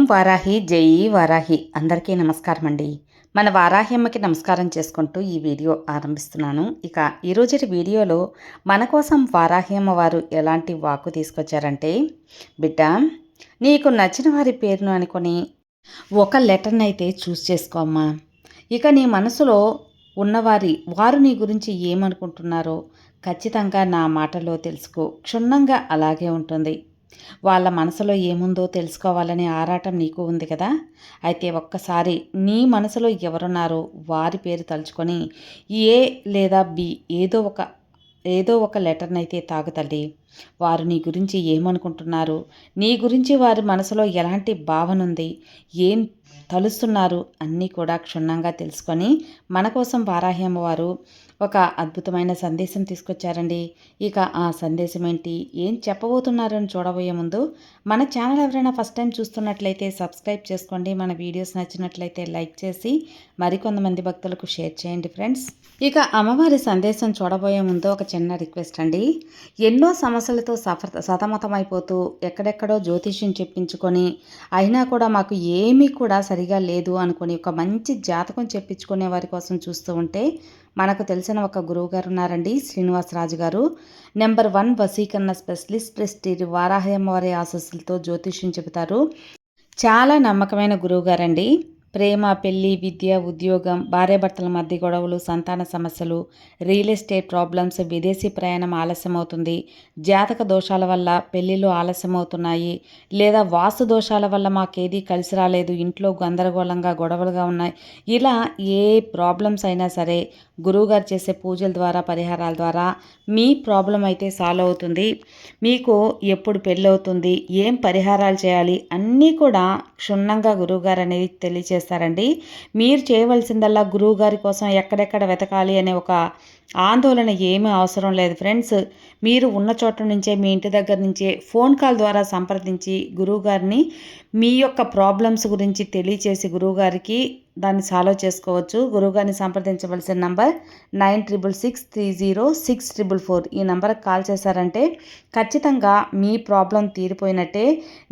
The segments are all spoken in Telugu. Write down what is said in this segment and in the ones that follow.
వారాహి జై వారాహి. అందరికీ నమస్కారం అండి. మన వారాహి అమ్మకి నమస్కారం చేసుకుంటూ ఈ వీడియో ఆరంభిస్తున్నాను. ఇక ఈరోజు వీడియోలో మన కోసం వారాహి అమ్మ వారు ఎలాంటి వాక్కు తీసుకొచ్చారంటే, బిడ్డ నీకు నచ్చిన వారి పేరును అనుకొని ఒక లెటర్ని అయితే చూస్ చేసుకో అమ్మా. ఇక నీ మనసులో వారు నీ గురించి ఏమనుకుంటున్నారో ఖచ్చితంగా నా మాటలో తెలుసుకో. క్షుణ్ణంగా అలాగే ఉంటుంది. వాళ్ళ మనసులో ఏముందో తెలుసుకోవాలనే ఆరాటం నీకు ఉంది కదా. అయితే ఒక్కసారి నీ మనసులో ఎవరున్నారో వారి పేరు తలుచుకొని ఏ లేదా బి ఏదో ఒక లెటర్నైతే తాగు తల్లి. వారు నీ గురించి ఏమనుకుంటున్నారు, నీ గురించి వారి మనసులో ఎలాంటి భావన ఉంది, ఏం తలుస్తున్నారు అన్నీ కూడా క్షుణ్ణంగా తెలుసుకొని మన కోసం వారాహి అమ్మవారు ఒక అద్భుతమైన సందేశం తీసుకొచ్చారండి. ఇక ఆ సందేశం ఏంటి, ఏం చెప్పబోతున్నారని చూడబోయే ముందు మన ఛానల్ ఎవరైనా ఫస్ట్ టైం చూస్తున్నట్లయితే సబ్స్క్రైబ్ చేసుకోండి. మన వీడియోస్ నచ్చినట్లయితే లైక్ చేసి మరికొంతమంది భక్తులకు షేర్ చేయండి ఫ్రెండ్స్. ఇక అమ్మవారి సందేశం చూడబోయే ముందు ఒక చిన్న రిక్వెస్ట్ అండి. ఎన్నో సమస్యలతో సతమతమైపోతూ ఎక్కడెక్కడో జ్యోతిష్యం చెప్పించుకొని అయినా కూడా మాకు ఏమీ కూడా సరిగా లేదు అనుకొని ఒక మంచి జాతకం చెప్పించుకునే వారి కోసం చూస్తూ ఉంటే మనకు తెలిసిన ఒక గురువుగారు ఉన్నారండి, శ్రీనివాసరాజు గారు. నెంబర్ 1 వశీకరణ స్పెషలిస్ట్, ప్రెస్టీజ్ వారాహి అమ్మవారి ఆశస్సులతో జ్యోతిష్యం చెబుతారు. చాలా నమ్మకమైన గురువుగారండి. ప్రేమ, పెళ్లి, విద్య, ఉద్యోగం, భార్యాభర్తల మధ్య గొడవలు, సంతాన సమస్యలు, రియల్ ఎస్టేట్ ప్రాబ్లమ్స్, విదేశీ ప్రయాణం ఆలస్యమవుతుంది, జాతక దోషాల వల్ల పెళ్ళిళ్ళు ఆలస్యమవుతున్నాయి, లేదా వాస్తు దోషాల వల్ల మాకేదీ కలిసి రాలేదు, ఇంట్లో గందరగోళంగా గొడవలుగా ఉన్నాయి, ఇలా ఏ ప్రాబ్లమ్స్ అయినా సరే గురువుగారు చేసే పూజల ద్వారా, పరిహారాల ద్వారా మీ ప్రాబ్లం అయితే సాల్వ్ అవుతుంది. మీకు ఎప్పుడు పెళ్ళవుతుంది, ఏం పరిహారాలు చేయాలి అన్నీ కూడా క్షుణ్ణంగా గురువుగారు అనేది తెలియజేస్తారండి. మీరు చేయవలసిందల్లా గురువుగారి కోసం ఎక్కడెక్కడ వెతకాలి అనే ఒక ఆందోళన ఏమీ అవసరం లేదు ఫ్రెండ్స్. మీరు ఉన్న చోట నుంచే, మీ ఇంటి దగ్గర నుంచే ఫోన్ కాల్ ద్వారా సంప్రదించి గురువుగారిని మీ యొక్క ప్రాబ్లమ్స్ గురించి తెలియచేసి గురువుగారికి దాన్ని సాల్వ్ చేసుకోవచ్చు. గురువుగారిని సంప్రదించవలసిన నంబర్ 9663064444. ఈ నంబర్కి కాల్ చేశారంటే ఖచ్చితంగా మీ ప్రాబ్లం తీరిపోయినట్టే.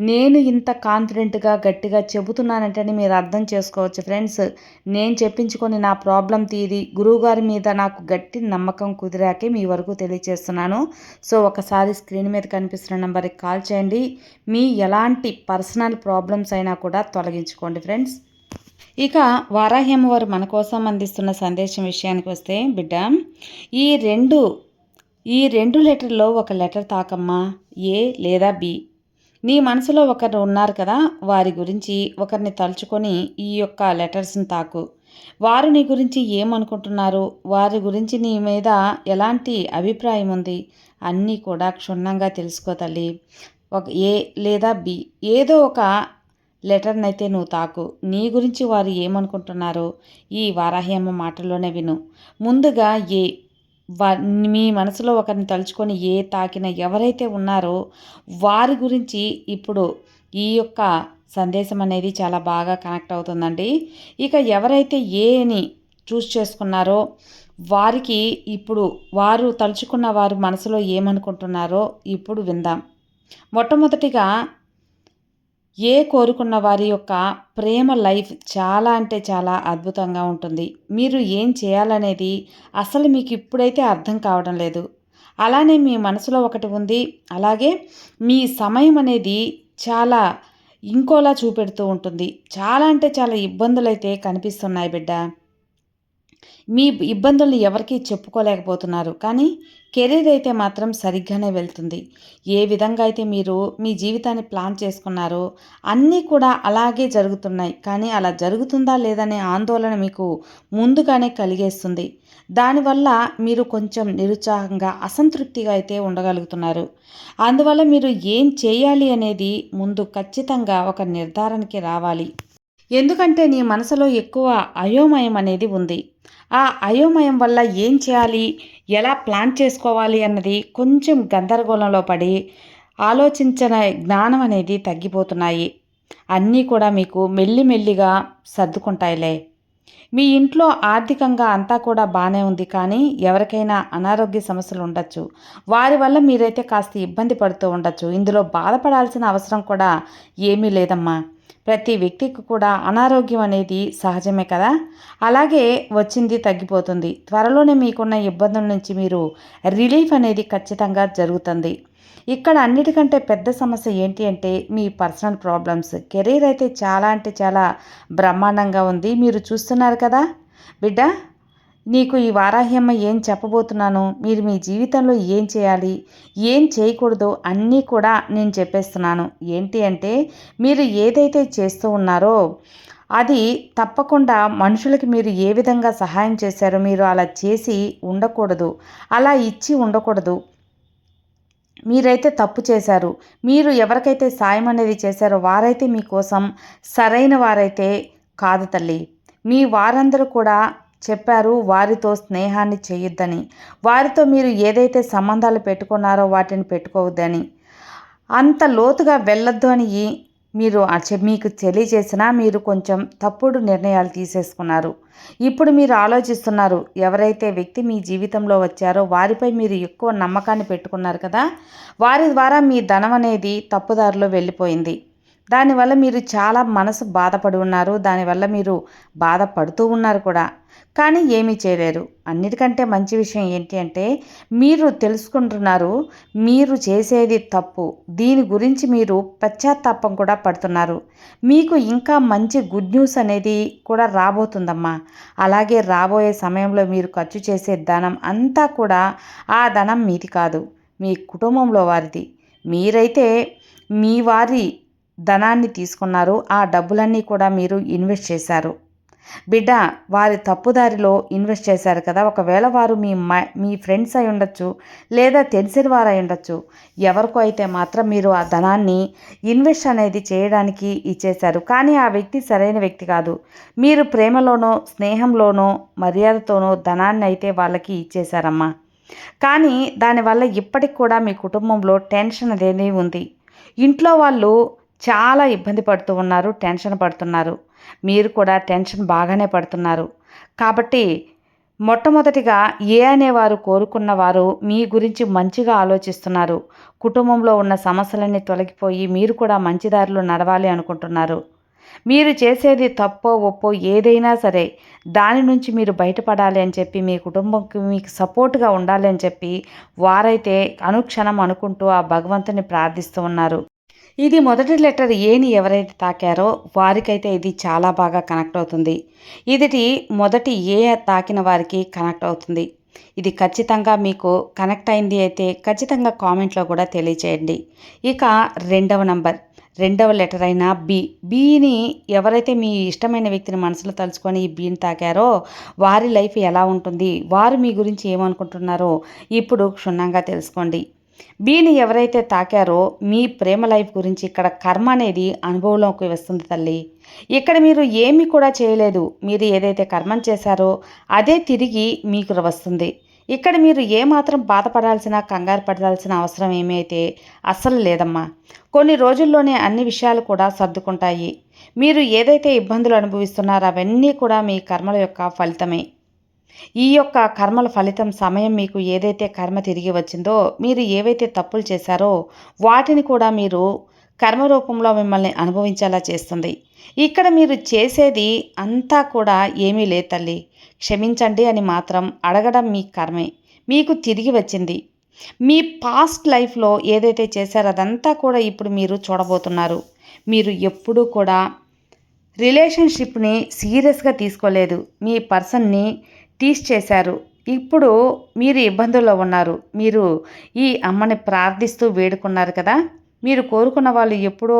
నేను ఇంత కాన్ఫిడెంట్గా గట్టిగా చెబుతున్నానంటే మీరు అర్థం చేసుకోవచ్చు ఫ్రెండ్స్. నేను చెప్పించుకొని నా ప్రాబ్లం తీరి గురువుగారి మీద నాకు గట్టి నమ్మకం కుదిరాకే మీ వరకు తెలియజేస్తున్నాను. సో ఒకసారి స్క్రీన్ మీద కనిపిస్తున్న నెంబర్కి కాల్ చేయండి. మీ ఎలాంటి పర్సనల్ ప్రాబ్లమ్స్ అయినా కూడా తొలగించుకోండి ఫ్రెండ్స్. ఇక వారాహి అమ్మవారు మన కోసం అందిస్తున్న సందేశం విషయానికి వస్తే, బిడ్డ ఈ రెండు లెటర్లో ఒక లెటర్ తాకమ్మా, ఏ లేదా బి. నీ మనసులో ఒకరు ఉన్నారు కదా, వారి గురించి ఒకరిని తలుచుకొని ఈ యొక్క లెటర్స్ని తాకు. వారు నీ గురించి ఏమనుకుంటున్నారు, వారి గురించి నీ మీద ఎలాంటి అభిప్రాయం ఉంది అన్నీ కూడా క్షుణ్ణంగా తెలుసుకో తల్లి. ఒక ఏ లేదా బి ఏదో ఒక లెటర్నైతే నువ్వు తాకు. నీ గురించి వారు ఏమనుకుంటున్నారో ఈ వారాహి అమ్మ మాటల్లోనే విను. ముందుగా మీ మనసులో ఒకరిని తలుచుకొని తాకిన ఎవరైతే ఉన్నారో వారి గురించి ఇప్పుడు ఈ యొక్క సందేశం అనేది చాలా బాగా కనెక్ట్ అవుతుందండి. ఇక ఎవరైతే అని చూస్ చేసుకున్నారో వారికి ఇప్పుడు వారు తలుచుకున్న వారు మనసులో ఏమనుకుంటున్నారో ఇప్పుడు విందాం. మొట్టమొదటిగా కోరుకున్న వారి యొక్క ప్రేమ లైఫ్ చాలా అంటే చాలా అద్భుతంగా ఉంటుంది. మీరు ఏం చేయాలనేది అసలు మీకు ఇప్పుడైతే అర్థం కావడం లేదు. అలానే మీ మనసులో ఒకటి ఉంది. అలాగే మీ సమయం అనేది చాలా ఇంకోలా చూపెడుతూ ఉంటుంది. చాలా అంటే చాలా ఇబ్బందులైతే కనిపిస్తున్నాయి బిడ్డ. మీ ఇబ్బందుల్ని ఎవరికీ చెప్పుకోలేకపోతున్నారు, కానీ కెరీర్ అయితే మాత్రం సరిగ్గానే వెళ్తుంది. ఏ విధంగా అయితే మీరు మీ జీవితాన్ని ప్లాన్ చేసుకున్నారో అన్నీ కూడా అలాగే జరుగుతున్నాయి, కానీ అలా జరుగుతుందా లేదనే ఆందోళన మీకు ముందుగానే కలిగేస్తుంది. దానివల్ల మీరు కొంచెం నిరుత్సాహంగా, అసంతృప్తిగా అయితే ఉండగలుగుతున్నారు. అందువల్ల మీరు ఏం చేయాలి అనేది ముందు ఖచ్చితంగా ఒక నిర్ధారణకి రావాలి. ఎందుకంటే నీ మనసులో ఎక్కువ అయోమయం అనేది ఉంది. ఆ అయోమయం వల్ల ఏం చేయాలి, ఎలా ప్లాన్ చేసుకోవాలి అన్నది కొంచెం గందరగోళంలో పడి ఆలోచించిన జ్ఞానం అనేది తగ్గిపోతున్నాయి. అన్నీ కూడా మీకు మెల్లిమెల్లిగా సర్దుకుంటాయిలే. మీ ఇంట్లో ఆర్థికంగా అంతా కూడా బాగానే ఉంది, కానీ ఎవరికైనా అనారోగ్య సమస్యలు ఉండొచ్చు. వారి వల్ల మీరైతే కాస్త ఇబ్బంది పడుతూ ఉండొచ్చు. ఇందులో బాధపడాల్సిన అవసరం కూడా ఏమీ లేదమ్మా. ప్రతి వ్యక్తికి కూడా అనారోగ్యం అనేది సహజమే కదా. అలాగే వచ్చింది తగ్గిపోతుంది. త్వరలోనే మీకున్న ఇబ్బందుల నుంచి మీరు రిలీఫ్ అనేది ఖచ్చితంగా జరుగుతుంది. ఇక్కడ అన్నిటికంటే పెద్ద సమస్య ఏంటి అంటే మీ పర్సనల్ ప్రాబ్లమ్స్. కెరీర్ అయితే చాలా అంటే చాలా బ్రహ్మాండంగా ఉంది. మీరు చూస్తున్నారు కదా బిడ్డ. నీకు ఈ వారాహ్యమ్మ ఏం చెప్పబోతున్నానో, మీరు మీ జీవితంలో ఏం చేయాలి, ఏం చేయకూడదో అన్నీ కూడా నేను చెప్పేస్తున్నాను. ఏంటి అంటే మీరు ఏదైతే చేస్తూ ఉన్నారో అది తప్పకుండా మనుషులకి మీరు ఏ విధంగా సహాయం చేశారో మీరు అలా చేసి ఉండకూడదు, అలా ఇచ్చి ఉండకూడదు. మీరైతే తప్పు చేశారు. మీరు ఎవరికైతే సాయం అనేది చేశారో వారైతే మీకోసం సరైన వారైతే కాదు తల్లి. మీ వారందరూ కూడా చెప్పారు వారితో స్నేహాన్ని చేయొద్దని. వారితో మీరు ఏదైతే సంబంధాలు పెట్టుకున్నారో వాటిని పెట్టుకోవద్దని. అంత లోతుగా వెళ్ళొద్దు అని మీరు మీకు తెలియజేసినా మీరు కొంచెం తప్పుడు నిర్ణయాలు తీసేసుకున్నారు. ఇప్పుడు మీరు ఆలోచిస్తున్నారు, ఎవరైతే వ్యక్తి మీ జీవితంలో వచ్చారో వారిపై మీరు ఎక్కువ నమ్మకాన్ని పెట్టుకున్నారు కదా, వారి ద్వారా మీ ధనం అనేది తప్పుదారిలో వెళ్ళిపోయింది. దానివల్ల మీరు చాలా మనసు బాధపడి ఉన్నారు. దానివల్ల మీరు బాధపడుతూ ఉన్నారు కూడా. కానీ ఏమీ చేయలేరు. అన్నిటికంటే మంచి విషయం ఏంటి అంటే మీరు తెలుసుకుంటున్నారు మీరు చేసేది తప్పు. దీని గురించి మీరు పశ్చాత్తాపం కూడా పడుతున్నారు. మీకు ఇంకా మంచి గుడ్ న్యూస్ అనేది కూడా రాబోతుందమ్మా. అలాగే రాబోయే సమయంలో మీరు ఖర్చు చేసే ధనం అంతా కూడా ఆ ధనం మీది కాదు, మీ కుటుంబంలో వారిది. మీరైతే మీ వారి ధనాన్ని తీసుకున్నారు. ఆ డబ్బులన్నీ కూడా మీరు ఇన్వెస్ట్ చేశారు. బిడ్డ, వారి తప్పుదారిలో ఇన్వెస్ట్ చేశారు కదా. ఒకవేళ వారు మీ ఫ్రెండ్స్ అయి ఉండొచ్చు, లేదా తెలిసిన వారు అయి ఉండొచ్చు. ఎవరికో అయితే మాత్రం మీరు ఆ ధనాన్ని ఇన్వెస్ట్ అనేది చేయడానికి ఇచ్చేశారు. కానీ ఆ వ్యక్తి సరైన వ్యక్తి కాదు. మీరు ప్రేమలోనో స్నేహంలోనో మర్యాదతోనో ధనాన్ని అయితే వాళ్ళకి ఇచ్చేశారమ్మా. కానీ దానివల్ల ఇప్పటికి కూడా మీ కుటుంబంలో టెన్షన్ అనేది ఉంది. ఇంట్లో వాళ్ళు చాలా ఇబ్బంది పడుతూ ఉన్నారు, టెన్షన్ పడుతున్నారు. మీరు కూడా టెన్షన్ బాగానే పడుతున్నారు. కాబట్టి మొట్టమొదటిగా అనేవారు కోరుకున్నవారు మీ గురించి మంచిగా ఆలోచిస్తున్నారు. కుటుంబంలో ఉన్న సమస్యలన్నీ తొలగిపోయి మీరు కూడా మంచి దారిలో నడవాలి అనుకుంటున్నారు. మీరు చేసేది తప్పో ఒప్పో ఏదైనా సరే దాని నుంచి మీరు బయటపడాలి అని చెప్పి మీ కుటుంబంకి మీకు సపోర్ట్గా ఉండాలి అని చెప్పి వారైతే అనుక్షణం అనుకుంటూ ఆ భగవంతుని ప్రార్థిస్తూ ఉన్నారు. ఇది మొదటి లెటర్ ఏని ఎవరైతే తాకారో వారికైతే ఇది చాలా బాగా కనెక్ట్ అవుతుంది. ఇది మొదటి ఏ తాకిన వారికి కనెక్ట్ అవుతుంది. ఇది ఖచ్చితంగా మీకు కనెక్ట్ అయింది అయితే ఖచ్చితంగా కామెంట్లో కూడా తెలియచేయండి. ఇక రెండవ లెటర్ అయిన బీని ఎవరైతే మీ ఇష్టమైన వ్యక్తిని మనసులో తలుచుకొని ఈ బీని తాకారో వారి లైఫ్ ఎలా ఉంటుంది, వారు మీ గురించి ఏమనుకుంటున్నారో ఇప్పుడు క్షుణ్ణంగా తెలుసుకోండి. బీని ఎవరైతే తాకారో మీ ప్రేమ లైఫ్ గురించి ఇక్కడ కర్మ అనేది అనుభవంలోకి వస్తుంది తల్లి. ఇక్కడ మీరు ఏమీ కూడా చేయలేదు. మీరు ఏదైతే కర్మం చేశారో అదే తిరిగి మీకు వస్తుంది. ఇక్కడ మీరు ఏమాత్రం బాధపడాల్సిన కంగారు పడాల్సిన అవసరం ఏమైతే అస్సలు లేదమ్మా. కొన్ని రోజుల్లోనే అన్ని విషయాలు కూడా సర్దుకుంటాయి. మీరు ఏదైతే ఇబ్బందులు అనుభవిస్తున్నారో అవన్నీ కూడా మీ కర్మల యొక్క ఫలితమే. ఈ యొక్క కర్మల ఫలితం సమయం మీకు ఏదైతే కర్మ తిరిగి వచ్చిందో మీరు ఏవైతే తప్పులు చేశారో వాటిని కూడా మీరు కర్మ రూపంలో మిమ్మల్ని అనుభవించేలా చేస్తుంది. ఇక్కడ మీరు చేసేది అంతా కూడా ఏమీ లేదు తల్లి. క్షమించండి అని మాత్రం అడగడం మీ కర్మే, మీకు తిరిగి వచ్చింది. మీ పాస్ట్ లైఫ్లో ఏదైతే చేశారో అదంతా కూడా ఇప్పుడు మీరు చూడబోతున్నారు. మీరు ఎప్పుడూ కూడా రిలేషన్షిప్ని సీరియస్గా తీసుకోలేదు. మీ పర్సన్ని టీస్ చేశారు. ఇప్పుడు మీరు ఇబ్బందుల్లో ఉన్నారు. మీరు ఈ అమ్మని ప్రార్థిస్తూ వేడుకున్నారు కదా. మీరు కోరుకున్న వాళ్ళు ఎప్పుడో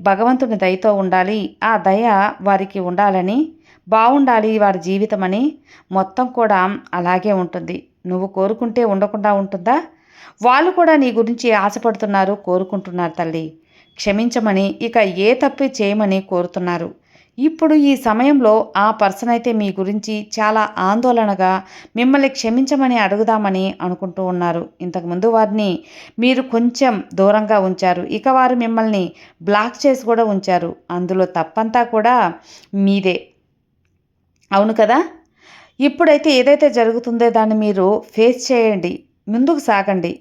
భగవంతుని దయతో ఉండాలి, ఆ దయ వారికి ఉండాలని, బాగుండాలి వారి జీవితం అని మొత్తం కూడా అలాగే ఉంటుంది. నువ్వు కోరుకుంటే ఉండకుండా ఉంటుందా? వాళ్ళు కూడా నీ గురించి ఆశపడుతున్నారు, కోరుకుంటున్నారు తల్లి. క్షమించమని, ఇక ఏ తప్పు చేయమని కోరుతున్నారు. ఇప్పుడు ఈ సమయంలో ఆ పర్సన్ అయితే మీ గురించి చాలా ఆందోళనగా మిమ్మల్ని క్షమించమని అడుగుదామని అనుకుంటూ ఉన్నారు. ఇంతకుముందు వారిని మీరు కొంచెం దూరంగా ఉంచారు. ఇక వారు మిమ్మల్ని బ్లాక్ చేసి కూడా ఉంచారు. అందులో తప్పంతా కూడా మీదే. అవును కదా. ఇప్పుడైతే ఏదైతే జరుగుతుందో దాన్ని మీరు ఫేస్ చేయండి, ముందుకు సాగండి.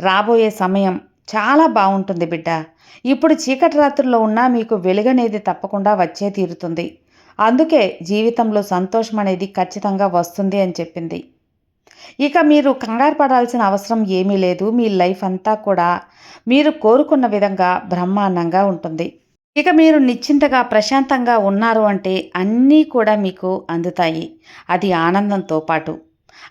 రాబోయే సమయం చాలా బాగుంటుంది బిడ్డ. ఇప్పుడు చీకటి రాత్రుల్లో ఉన్నా మీకు వెలుగనేది తప్పకుండా వచ్చే తీరుతుంది. అందుకే జీవితంలో సంతోషం అనేది ఖచ్చితంగా వస్తుంది అని చెప్పింది. ఇక మీరు కంగారు పడాల్సిన అవసరం ఏమీ లేదు. మీ లైఫ్ అంతా కూడా మీరు కోరుకున్న విధంగా బ్రహ్మాండంగా ఉంటుంది. ఇక మీరు నిశ్చింతగా, ప్రశాంతంగా ఉన్నారు అంటే అన్నీ కూడా మీకు అందుతాయి. అది ఆనందంతో పాటు.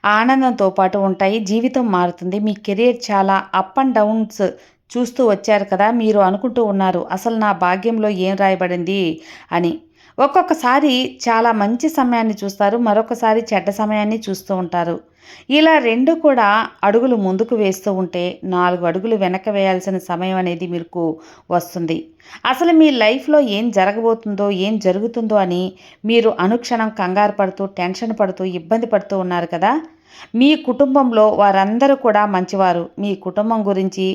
ఆ ఆనందంతో పాటు ఉంటాయి. జీవితం మారుతుంది. మీ కెరియర్ చాలా అప్ అండ్ డౌన్స్ చూస్తూ వచ్చారు కదా! మీరు అనుకుంటూ ఉన్నారు, అసలు నా భాగ్యంలో ఏం రాయబడింది అని. ఒక్కొక్కసారి చాలా మంచి సమయాన్ని చూస్తారు. మరొకసారి చెడ్డ సమయాన్ని చూస్తూ ఉంటారు. ఇలా 2 కూడా అడుగులు ముందుకు వేస్తూ ఉంటే 4 అడుగులు వెనక్కి వేయాల్సిన సమయం అనేది మీకు వస్తుంది. అసలు మీ లైఫ్‌లో ఏం జరగబోతుందో, ఏం జరుగుతుందో అని మీరు అనుక్షణం కంగారు పడుతూ, టెన్షన్ పడుతూ, ఇబ్బంది పడుతూ ఉన్నారు కదా! మీ కుటుంబంలో వారందరూ కూడా మంచివారు. మీ కుటుంబం గురించి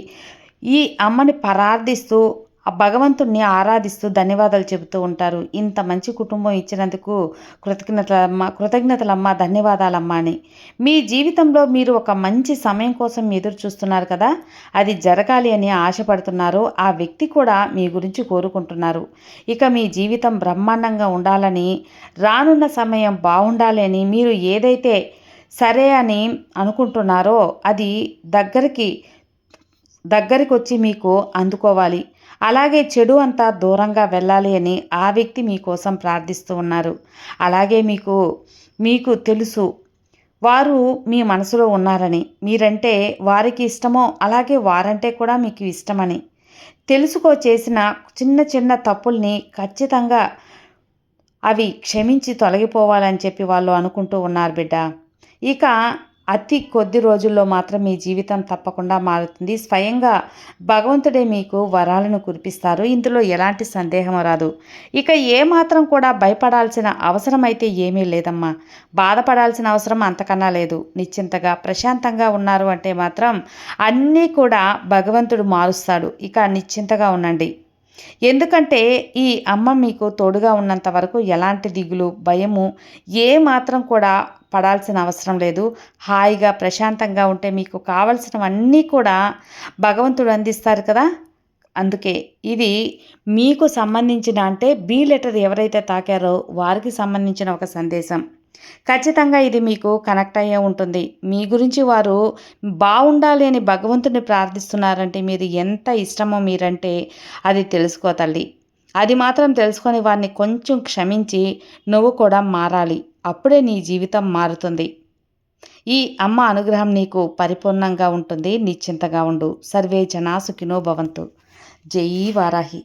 ఈ అమ్మని ప్రార్థిస్తూ, ఆ భగవంతుడిని ఆరాధిస్తూ ధన్యవాదాలు చెబుతూ ఉంటారు. ఇంత మంచి కుటుంబం ఇచ్చినందుకు కృతజ్ఞతలమ్మ, కృతజ్ఞతలమ్మ, ధన్యవాదాలమ్మ అని. మీ జీవితంలో మీరు ఒక మంచి సమయం కోసం ఎదురు చూస్తున్నారు కదా! అది జరగాలి అని ఆశపడుతున్నారు. ఆ వ్యక్తి కూడా మీ గురించి కోరుకుంటున్నారు. ఇక మీ జీవితం బ్రహ్మాండంగా ఉండాలని, రానున్న సమయం బావుండాలి అని, మీరు ఏదైతే సరే అని అనుకుంటున్నారో అది దగ్గరికొచ్చి మీకు అందుకోవాలి. అలాగే చెడు అంతా దూరంగా వెళ్ళాలి అని ఆ వ్యక్తి మీకోసం ప్రార్థిస్తూ ఉన్నారు. అలాగే మీకు తెలుసు, వారు మీ మనసులో ఉన్నారని. మీరంటే వారికి ఇష్టమో, అలాగే వారంటే కూడా మీకు ఇష్టమని. చేసిన చిన్న చిన్న తప్పుల్ని ఖచ్చితంగా అవి క్షమించి తొలగిపోవాలని చెప్పి వాళ్ళు అనుకుంటూ ఉన్నారు బిడ్డ. ఇక అతి కొద్ది రోజుల్లో మాత్రం మీ జీవితం తప్పకుండా మారుతుంది. స్వయంగా భగవంతుడే మీకు వరాలను కురిపిస్తారు. ఇందులో ఎలాంటి సందేహం రాదు. ఇక ఏమాత్రం కూడా భయపడాల్సిన అవసరం అయితే ఏమీ లేదమ్మా. బాధపడాల్సిన అవసరం అంతకన్నా లేదు. నిశ్చింతగా, ప్రశాంతంగా ఉన్నారు అంటే మాత్రం అన్నీ కూడా భగవంతుడు మారుస్తాడు. ఇక నిశ్చింతగా ఉండండి. ఎందుకంటే ఈ అమ్మ మీకు తోడుగా ఉన్నంత వరకు ఎలాంటి దిగులు, భయము మాత్రం కూడా పడాల్సిన అవసరం లేదు. హాయిగా, ప్రశాంతంగా ఉంటే మీకు కావలసినవన్నీ కూడా భగవంతుడు అందిస్తారు కదా! అందుకే ఇది మీకు సంబంధించిన, అంటే బి లెటర్ ఎవరైతే తాకారో వారికి సంబంధించిన ఒక సందేశం. ఖచ్చితంగా ఇది మీకు కనెక్ట్ అయ్యే ఉంటుంది. మీ గురించి వారు బావుండాలి అని భగవంతుడిని ప్రార్థిస్తున్నారంటే మీరు ఎంత ఇష్టమో మీరంటే అది తెలుసుకో తల్లి. అది మాత్రం తెలుసుకొని వారిని కొంచెం క్షమించి నువ్వు కూడా మారాలి. అప్పుడే నీ జీవితం మారుతుంది. ఈ అమ్మ అనుగ్రహం నీకు పరిపూర్ణంగా ఉంటుంది. నిశ్చింతగా ఉండు. సర్వే జనా సుఖినో భవంతు. జై వారాహి.